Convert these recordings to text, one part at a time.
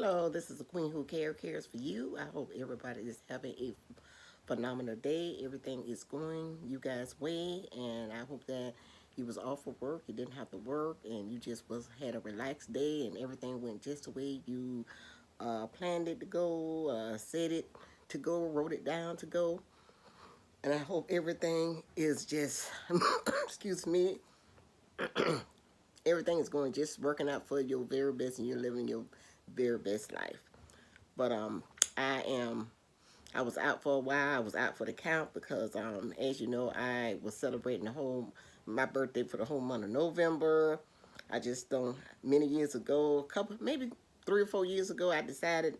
Hello, this is the Queen Who cares for you. I hope everybody is having a phenomenal day. Everything is going you guys' way, and I hope that you was off of work, you didn't have to work, and you just was had a relaxed day, and everything went just the way you planned it to go, said it to go, wrote it down to go. And I hope everything is just, excuse me, everything is going just working out for your very best, and you're living your very best life. But I am I was out for a while. I was out for the count because as you know, I was celebrating the whole my birthday for the whole month of November. I just don't many years ago, a couple maybe 3 or 4 years ago, I decided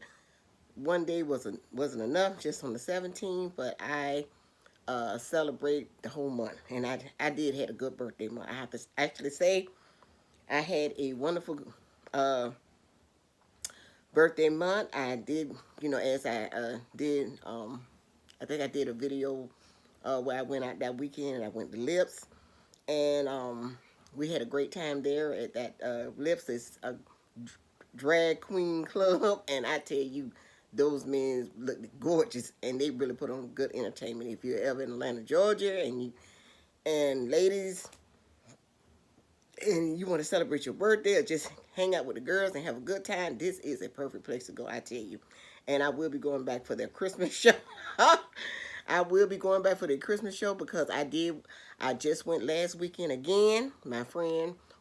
one day wasn't enough just on the 17th, but I celebrate the whole month, and I did had a good birthday month. I have to actually say I had a wonderful uh, birthday month. I did, as I did, I think I did a video where I went out that weekend and I went to Lips, and we had a great time there at that Lips. Is a drag queen club, and I tell you, those men look gorgeous, and they really put on good entertainment. If you're ever in Atlanta, Georgia, and ladies, and you want to celebrate your birthday or just hang out with the girls and have a good time, this is a perfect place to go, I tell you. And I will be going back for their Christmas show. I will be going back for the Christmas show because I just went last weekend again. One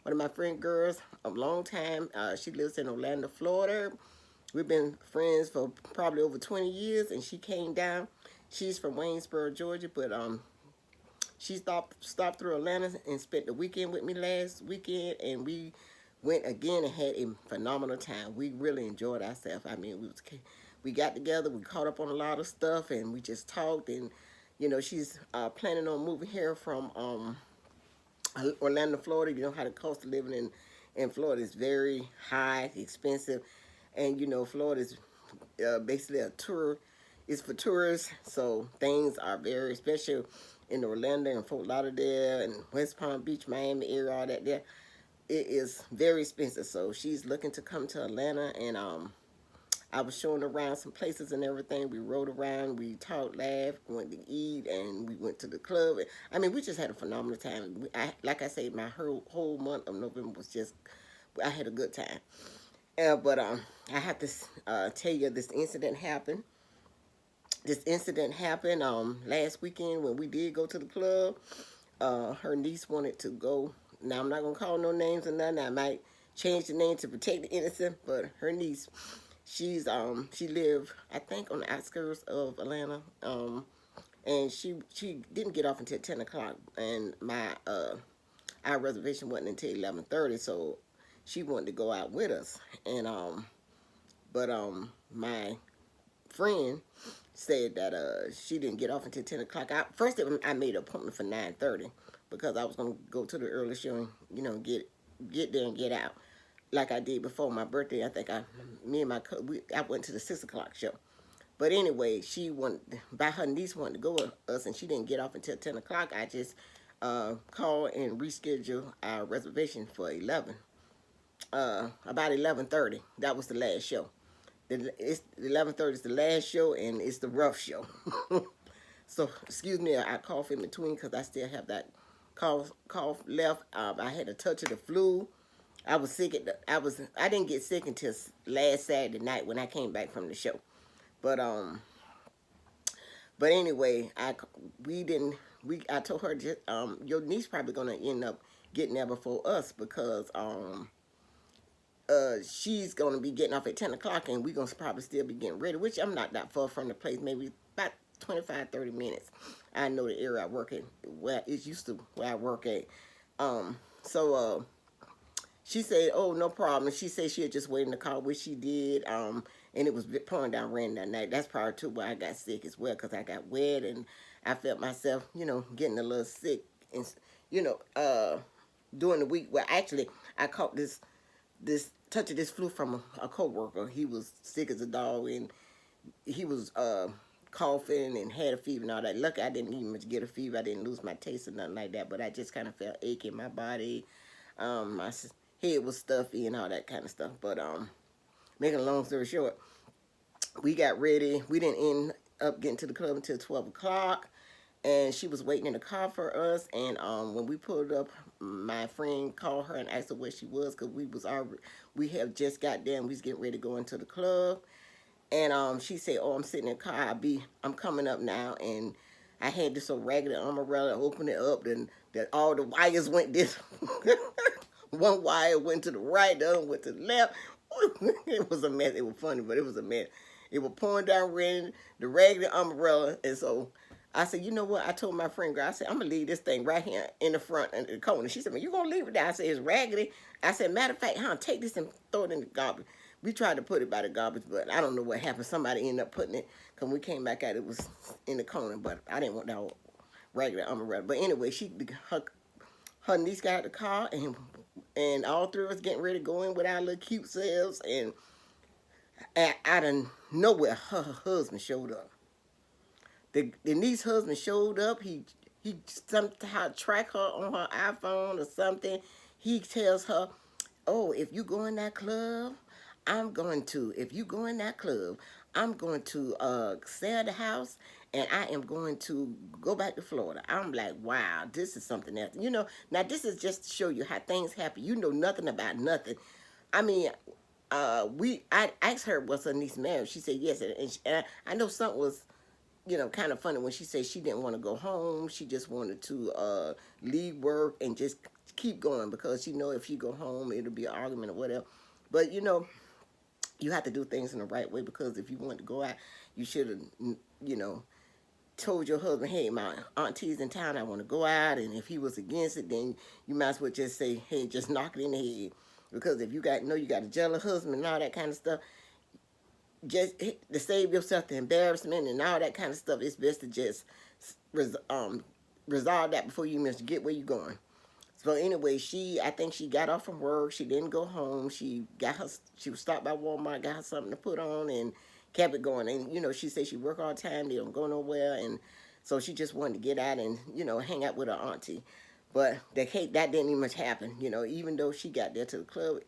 of my friend girls, a long time, she lives in Orlando, Florida. We've been friends for probably over 20 years, and she came down. She's from Waynesboro, Georgia, but she stopped through Atlanta and spent the weekend with me last weekend, and we went again and had a phenomenal time. We really enjoyed ourselves. I mean, we got together, we caught up on a lot of stuff, and we just talked. And she's planning on moving here from Orlando, Florida. You know how the cost of living in Florida is very high, expensive, and Florida is basically a tour. It's for tourists, so things are very special in Orlando and Fort Lauderdale and West Palm Beach, Miami area, all that there. It is very expensive, so she's looking to come to Atlanta, and I was showing her around some places and everything. We rode around, we talked, laughed, went to eat, and we went to the club. I mean, we just had a phenomenal time. Like I said, my whole month of November was just, I had a good time. But I have to tell you, this incident happened. This incident happened last weekend when we did go to the club. Her niece wanted to go. Now I'm not gonna call no names or nothing. I might change the name to protect the innocent, but her niece, she lived, I think, on the outskirts of Atlanta. And she didn't get off until 10 o'clock, and our reservation wasn't until 11:30, so she wanted to go out with us. And but my friend said that she didn't get off until 10 o'clock. First, I made an appointment for 9:30 because I was gonna go to the early show and get there and get out like I did before my birthday. I think me and I went to the 6 o'clock show. But anyway, her niece wanted to go with us, and she didn't get off until 10 o'clock. I just called and rescheduled our reservation for about 11:30. That was the last show. It's 11:30 is the last show, and it's the rough show. So excuse me, I cough in between because I still have that cough left. I had a touch of the flu. I was sick I didn't get sick until last Saturday night when I came back from the show. But anyway, I told her just your niece probably gonna end up getting there before us because she's gonna be getting off at 10 o'clock, and we're gonna probably still be getting ready, which I'm not that far from the place, maybe about 25-30 minutes. I know the area I work in, where it's used to where I work at. So she said, oh, no problem. She said she had just waited in the car, which she did. And it was pouring down rain that night. That's probably too why I got sick as well, because I got wet and I felt myself, getting a little sick. And, during the week, well, actually, I caught this touch of this flu from a coworker. He was sick as a dog, and he was coughing and had a fever and all that. Lucky I didn't even get a fever. I didn't lose my taste or nothing like that, but I just kind of felt ache in my body. My head was stuffy and all that kind of stuff. But Making a long story short, we got ready. We didn't end up getting to the club until 12 o'clock. And she was waiting in the car for us. And when we pulled up, my friend called her and asked her where she was because we have just got there and we was getting ready to go into the club. And she said, "Oh, I'm sitting in the car. I'm coming up now." And I had this old raggedy umbrella. Open it up, and that all the wires went this. One wire went to the right, the other went to the left. It was a mess. It was funny, but it was a mess. It was pouring down rain, the raggedy umbrella, and so I said, "You know what?" I told my friend, girl, I said, "I'm gonna leave this thing right here in the front in the corner." She said, "Man, you gonna leave it there?" I said, "It's raggedy." I said, "Matter of fact, take this and throw it in the garbage." We tried to put it by the garbage, but I don't know what happened. Somebody ended up putting it. Cause we came back out, it was in the corner, but I didn't want that regular umbrella. But anyway, her niece got out the car, and all three of us getting ready to go in with our little cute selves, and out of nowhere, her husband showed up. The niece's husband showed up. He somehow tracked her on her iPhone or something. He tells her, "Oh, if you go in that club, if you go in that club, I'm going to sell the house and I am going to go back to Florida." I'm like, wow, this is something else. Now this is just to show you how things happen. You know nothing about nothing. I mean, I asked her, was her niece married? She said yes. And I know something was, kind of funny when she said she didn't want to go home. She just wanted to leave work and just keep going because she know if she go home, it'll be an argument or whatever. But, you have to do things in the right way because if you want to go out, you should have, told your husband, "Hey, my auntie's in town, I want to go out." And if he was against it, then you might as well just say, "Hey, just knock it in the head." Because if you got a jealous husband and all that kind of stuff, just to save yourself the embarrassment and all that kind of stuff, it's best to just resolve that before you get where you're going. So anyway, I think she got off from work. She didn't go home. She was stopped by Walmart, got her something to put on, and kept it going. And she said she work all the time. They don't go nowhere, and so she just wanted to get out and hang out with her auntie. But that didn't even much happen. Even though she got there to the club,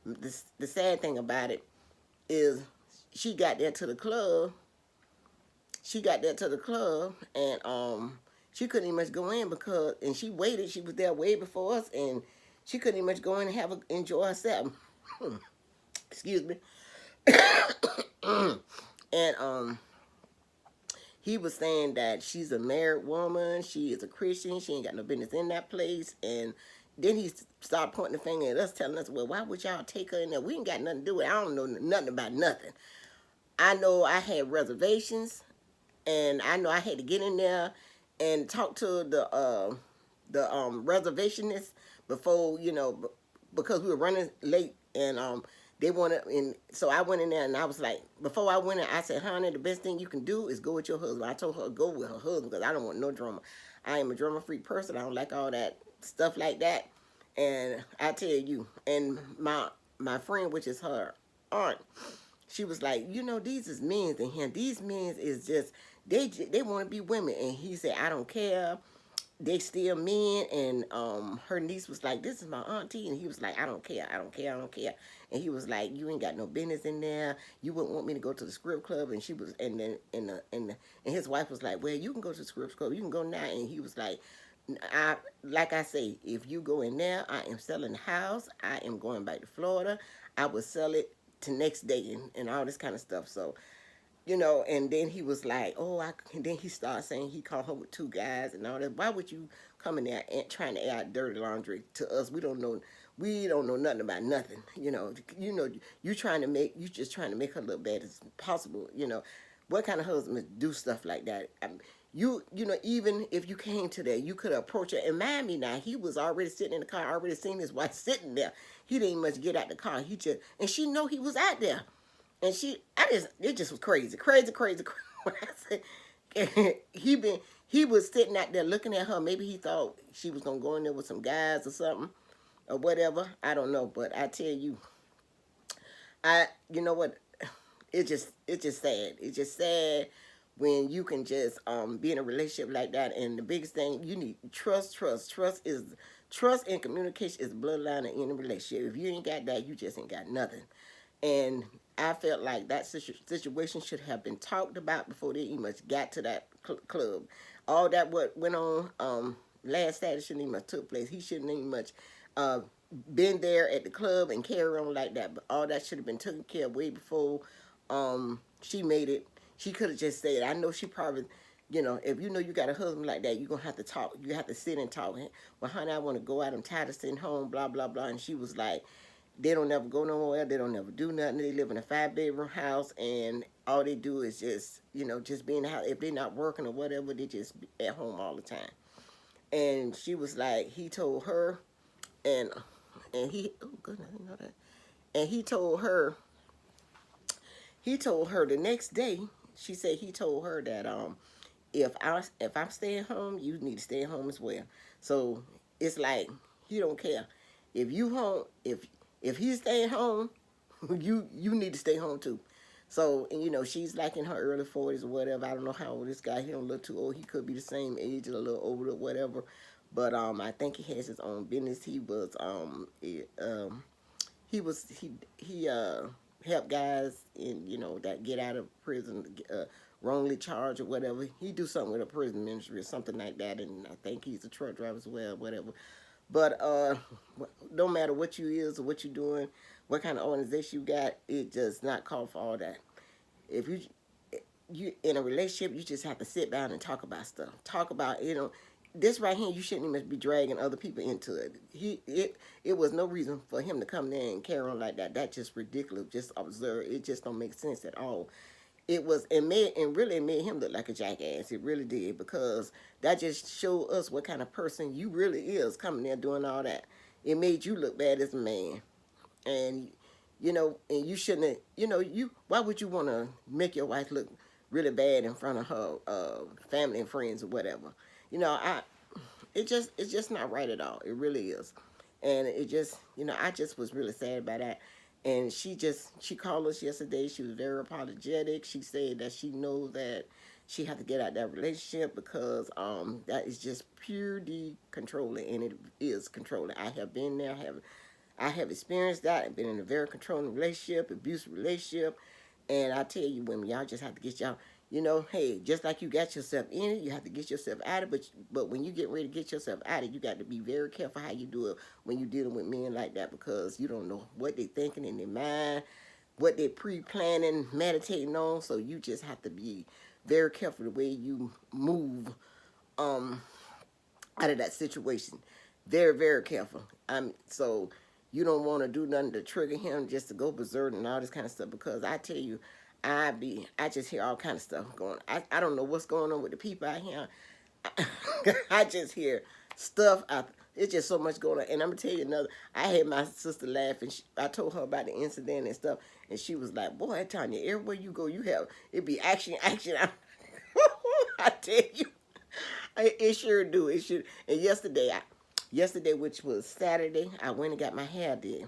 the sad thing about it is she got there to the club. She got there to the club, and she couldn't even much go in and she waited. She was there way before us, and she couldn't even much go in and enjoy herself. Excuse me. And he was saying that she's a married woman. She is a Christian. She ain't got no business in that place. And then he started pointing the finger at us, telling us, "Well, why would y'all take her in there? We ain't got nothing to do with it. I don't know nothing about nothing. I know I had reservations, and I know I had to get in there and talk to the reservationists before, because we were running late, and they wanted, and so I went in there, and I was like, before I went in, I said, "Honey, the best thing you can do is go with your husband." I told her to go with her husband because I don't want no drama. I am a drama free person. I don't like all that stuff like that. And I tell you, and my friend, which is her aunt, she was like, "These is men in here. These men is just, they want to be women." And he said, "I don't care. They still men." And her niece was like, "This is my auntie." And he was like, "I don't care. I don't care. I don't care." And he was like, "You ain't got no business in there. You wouldn't want me to go to the script club." And she was, and then and his wife was like, "Well, you can go to the script club. You can go now." And he was like, like I say, if you go in there, I am selling the house. I am going back to Florida. I will sell it to next day and all this kind of stuff." So, and then he was like, "Oh," and then he started saying he called her with two guys and all that. Why would you come in there and trying to air out dirty laundry to us? We don't know nothing about nothing. You just trying to make her look bad as possible. What kind of husband do stuff like that? Even if you came to that, you could approach her. And mind me now, he was already sitting in the car, already seen his wife sitting there. He didn't much get out the car. And she know he was out there. And it just was crazy. He was sitting out there looking at her. Maybe he thought she was going to go in there with some guys or something or whatever. I don't know. But I tell you, you know what? It's just sad. It's just sad when you can just be in a relationship like that. And the biggest thing, you need trust. Trust and communication is the bloodline of any relationship. If you ain't got that, you just ain't got nothing. And I felt like that situation should have been talked about before they even got to that club. All that what went on last Saturday shouldn't even have took place. He shouldn't even much uh, been there at the club and carry on like that. But all that should have been taken care of way before she made it. She could have just said, I know she probably, if you know you got a husband like that, you're going to have to talk. You have to sit and talk. Well, honey, I want to go out. I'm tired of sitting home, blah, blah, blah. And she was like, they don't never go nowhere. They don't never do nothing. They live in a 5-bedroom house, and all they do is just, just be in the house. If they're not working or whatever, they just be at home all the time. And she was like, he told her, and he, oh goodness, I didn't know that. And he told her the next day. She said he told her that if I'm staying home, you need to stay home as well. So it's like he don't care if you home if he's staying home, you need to stay home too. So, and she's like in her early 40s or whatever. I don't know how old this guy. He don't look too old. He could be the same age or a little older or whatever. But I think he has his own business. He helped guys in that get out of prison, wrongly charged or whatever. He do something with a prison ministry or something like that. And I think he's a truck driver as well, whatever. But no matter what you is or what you're doing, what kind of organization you got, it does not call for all that. If you in a relationship, you just have to sit down and talk about stuff. Talk about this right here. You shouldn't even be dragging other people into it. It was no reason for him to come there and carry on like that. That's just ridiculous. Just absurd. It just don't make sense at all. It made him look like a jackass. It really did, because that just showed us what kind of person you really is coming there doing all that. It made you look bad as a man. And and you shouldn't have, why would you want to make your wife look really bad in front of her family and friends or whatever? It's just not right at all. It really is. And it just, I just was really sad about that. And she called us yesterday. She was very apologetic. She said that she knows that she had to get out that relationship because that is just purely controlling, and it is controlling. I have been there. I have experienced that. I've been in a very controlling relationship, abusive relationship, and I tell you, women, y'all just have to get y'all. Hey, just like you got yourself in it, you have to get yourself out of it. But when you get ready to get yourself out of it, you got to be very careful how you do it when you're dealing with men like that, because you don't know what they're thinking in their mind, what they're pre-planning, meditating on. So you just have to be very careful the way you move out of that situation. Very, very careful. So you don't want to do nothing to trigger him just to go berserk and all this kind of stuff, because I tell you, I just hear all kind of stuff going. I don't know what's going on with the people out here. I just hear stuff. It's just so much going on. And I'm gonna tell you another. I had my sister laughing. I told her about the incident and stuff, and she was like, "Boy, Tanya, everywhere you go, it be action, action." I tell you, it sure do. It should. And yesterday, which was Saturday, I went and got my hair did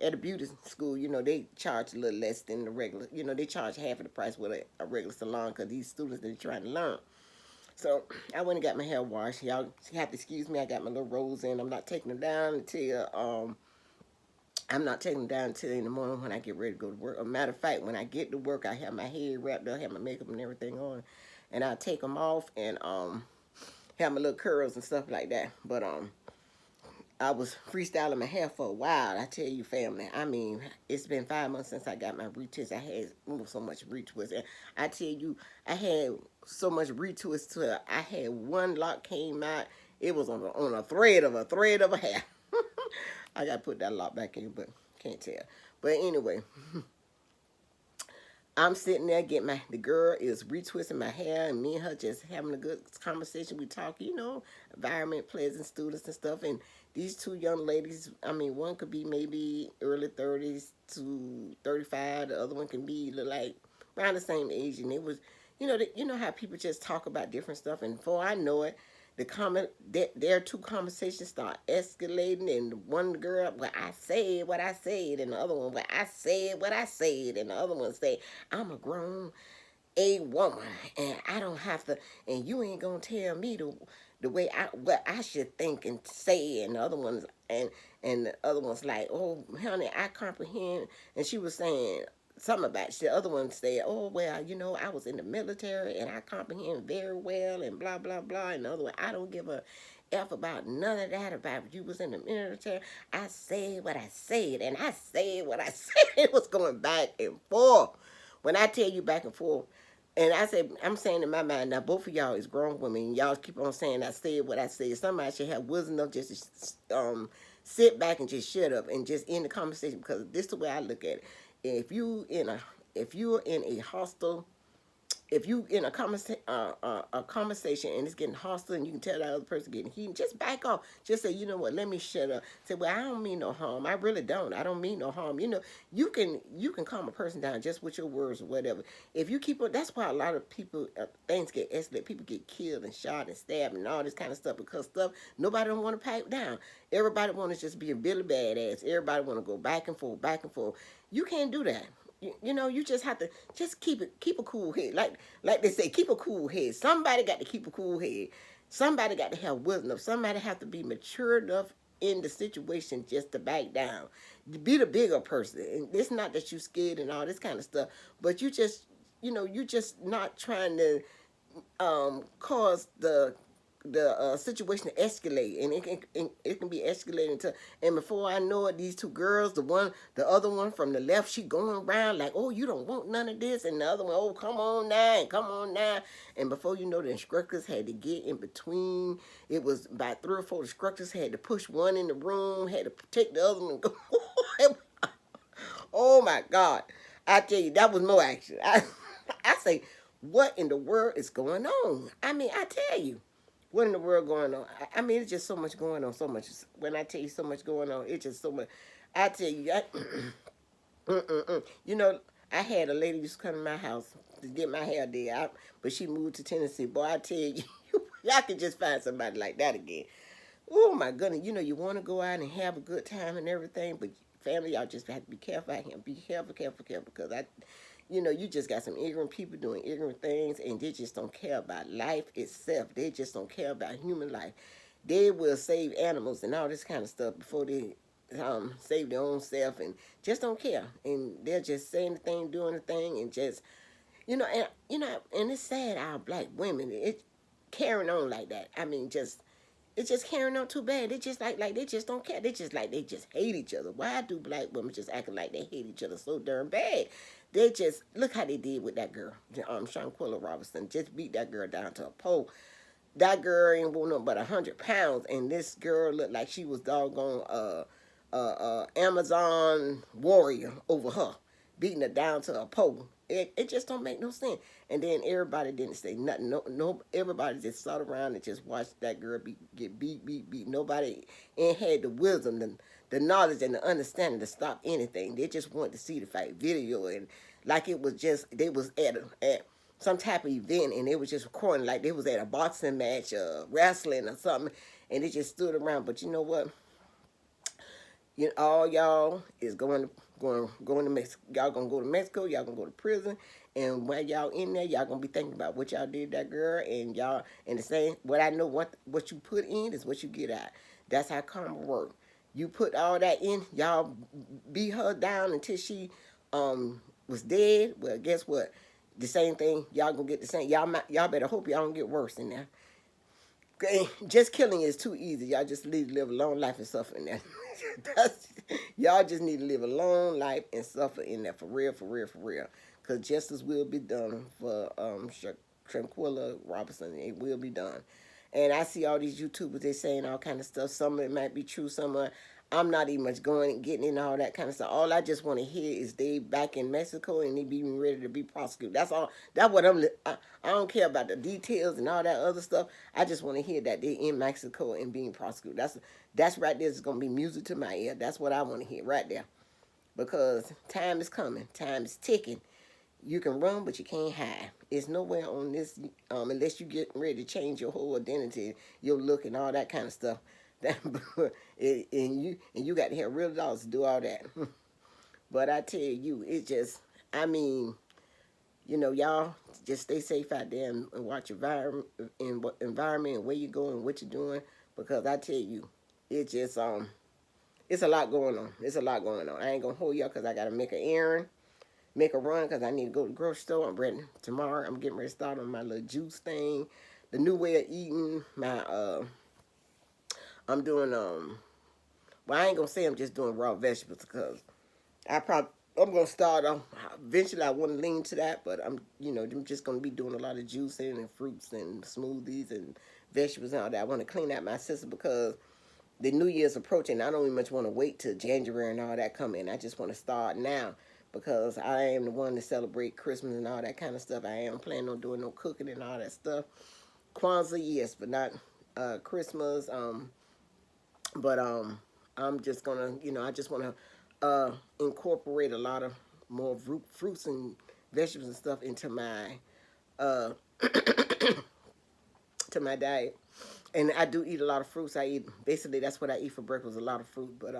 at a beauty school. They charge a little less than the regular. They charge half of the price with a regular salon, because these students, they're trying to learn. So I went and got my hair washed. Y'all have to excuse me. I got my little rolls in. I'm not taking them down until in the morning when I get ready to go to work. As a matter of fact, when I get to work, I have my hair wrapped up, have my makeup and everything on, and I'll take them off and have my little curls and stuff like that. But I was freestyling my hair for a while. I tell you, family. I mean, it's been 5 months since I got my retwist. I had so much retwist, and I tell you, I had so much retwist to it. I had one lock came out. It was on a thread of a hair. I gotta put that lock back in, but can't tell. But anyway. I'm sitting there getting the girl is retwisting my hair, and me and her just having a good conversation. We talk, environment, pleasant students and stuff. And these two young ladies, I mean, one could be maybe early 30s to 35. The other one can be like around the same age. And it was, you know how people just talk about different stuff. And before I know it, their two conversations start escalating, and one girl, well, I said what I said, and the other one, well, I said what I said, and the other one say, I'm a grown woman, and I don't have to, and you ain't gonna tell me to the way what I should think and say, and the other ones and the other ones like, oh honey, I comprehend. And she was saying something about the other one said, oh well, I was in the military and I comprehend very well and blah blah blah. And the other one, I don't give a F about none of that about you was in the military. I said what I said and I said what I said. It was going back and forth. When I tell you back and forth, and I said, I'm saying in my mind, now both of y'all is grown women, and y'all keep on saying I said what I said. Somebody should have wisdom enough just to sit back and just shut up and just end the conversation, because this is the way I look at it. If you're in a hostile, if you in a conversation and it's getting hostile and you can tell that other person getting heated, just back off. Just say, you know what, let me shut up. Say, well, I don't mean no harm. I really don't. I don't mean no harm. You can calm a person down just with your words or whatever. If you keep on, that's why a lot of people, things get escalated. People get killed and shot and stabbed and all this kind of stuff, because stuff nobody don't want to pipe down. Everybody want to just be a Billy Badass. Everybody want to go back and forth, back and forth. You can't do that. You just have to just keep a cool head. Like they say, keep a cool head. Somebody got to keep a cool head. Somebody got to have wisdom. Somebody have to be mature enough in the situation just to back down. Be the bigger person. And it's not that you scared and all this kind of stuff, but you just not trying to cause the situation to escalate, and it can be escalating to, and before I know it, these two girls, the other one from the left, she going around like, oh, you don't want none of this, and the other one, oh, come on now, come on now, and before you know, the instructors had to get in between. It was about 3 or 4 instructors had to push one in the room, had to protect the other one and go. Oh my God, I tell you, that was more action. I say, what in the world is going on? I mean, I tell you, what in the world going on? I mean, it's just so much going on, so much. When I tell you so much going on, it's just so much. I tell you, you know, I had a lady used to come to my house to get my hair did, but she moved to Tennessee. Boy, I tell you, y'all can just find somebody like that again. Oh my goodness, you want to go out and have a good time and everything, but family, y'all just have to be careful out here. Be careful, careful, careful, because you just got some ignorant people doing ignorant things, and they just don't care about life itself. They just don't care about human life. They will save animals and all this kind of stuff before they save their own self, and just don't care. And they're just saying the thing, doing the thing, and just and it's sad our black women it carrying on like that. I mean, it's just carrying on too bad. They just like they just don't care. They just hate each other. Why do black women just acting like they hate each other so darn bad? They just look how they did with that girl, Shanquella Robinson. Just beat that girl down to a pole. That girl ain't weigh nothing but 100 pounds, and this girl looked like she was doggone Amazon warrior over her, beating her down to a pole. It just don't make no sense. And then everybody didn't say nothing. No, everybody just sat around and just watched that girl get beat. Nobody ain't had the wisdom, the knowledge, and the understanding to stop anything. They just wanted to see the fight video, and like it was just they was at some type of event, and they was just recording like they was at a boxing match, wrestling or something, and they just stood around. But you know what? All y'all is going to Mexico. Y'all gonna go to Mexico. Y'all gonna go to prison. And while y'all in there, y'all gonna be thinking about what y'all did to that girl. And y'all, and the same, what I know, what you put in is what you get out. That's how karma works. You put all that in, y'all beat her down until she was dead. Well, guess what? The same thing. Y'all gonna get the same. Y'all better hope y'all don't get worse in there. Just killing is too easy. Y'all just need to live a long life and suffer in there. Y'all just need to live a long life and suffer in there, for real, for real, for real. Because justice will be done for Shanquella Robinson. It will be done. And I see all these YouTubers, they saying all kind of stuff. Some of it might be true, some of it, I'm not even much going and getting into all that kind of stuff. All I just want to hear is they back in Mexico and they being ready to be prosecuted. That's all. That's what I don't care about the details and all that other stuff. I just want to hear that they're in Mexico and being prosecuted. That's right there. It's gonna be music to my ear. That's what I want to hear right there. Because time is coming. Time is ticking. You can run, but you can't hide. It's nowhere on this unless you get ready to change your whole identity, your look, and all that kind of stuff. And you got to have real dollars to do all that. But I tell you, it just, I mean, you know, y'all just stay safe out there and watch your environment and where you're going, what you're doing, because I tell you, it just it's a lot going on. It's a lot going on. I ain't gonna hold y'all because I gotta make an errand, make a run because I need to go to the grocery store. I'm ready tomorrow. I'm getting ready to start on my little juice thing, the new way of eating. I'm doing well, I ain't gonna say I'm just doing raw vegetables because I'm gonna start off. Eventually, I want to lean to that, but I'm just gonna be doing a lot of juicing and fruits and smoothies and vegetables and all that. I want to clean out my system because the New Year's approaching. I don't even much want to wait till January and all that come in. I just want to start now because I am the one to celebrate Christmas and all that kind of stuff. I am planning on doing no cooking and all that stuff. Kwanzaa, yes, but not Christmas. But I'm just gonna, I just want to incorporate a lot of more fruits and vegetables and stuff into my uh, to my diet. And I do eat a lot of fruits. I eat basically that's what I eat for breakfast, a lot of fruit. But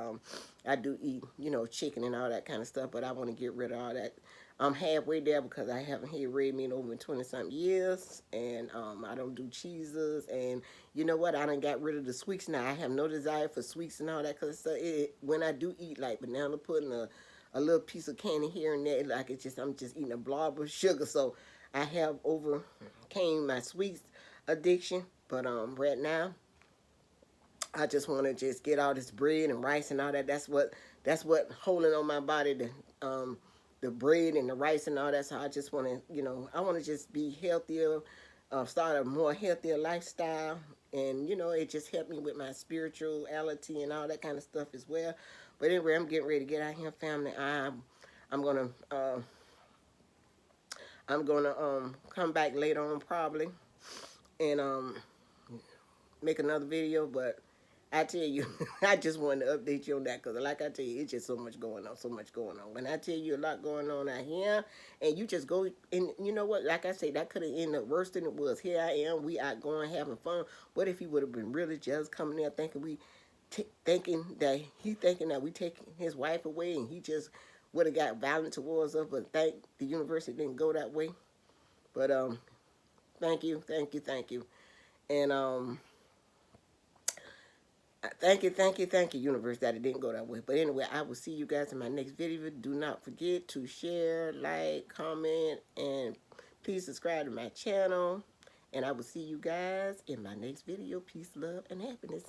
I do eat chicken and all that kind of stuff. But I want to get rid of all that. I'm halfway there because I haven't had red meat over 20-something years, and I don't do cheeses. And you know what? I done got rid of the sweets now. I have no desire for sweets and all that because when I do eat like banana pudding, a little piece of candy here and there, like I'm just eating a blob of sugar. So I have overcame my sweets addiction. But right now, I just want to just get all this bread and rice and all that. That's what holding on my body. The bread and the rice and all that. So I just want to, I want to just be healthier, start a more healthier lifestyle, and it just helped me with my spirituality and all that kind of stuff as well. But anyway, I'm getting ready to get out here, family. I'm gonna come back later on probably and make another video, but I tell you, I just wanted to update you on that because, like I tell you, it's just so much going on, so much going on. When I tell you a lot going on out here, and you just go, and you know what? Like I say, that could have ended up worse than it was. Here I am, we out going having fun. What if he would have been really just coming there thinking that we taking his wife away, and he just would have got violent towards us? But thank the university didn't go that way. But thank you, thank you, thank you, and thank you, universe, that it didn't go that way. But anyway, I will see you guys in my next video. Do not forget to share, like, comment, and please subscribe to my channel. And I will see you guys in my next video. Peace, love, and happiness.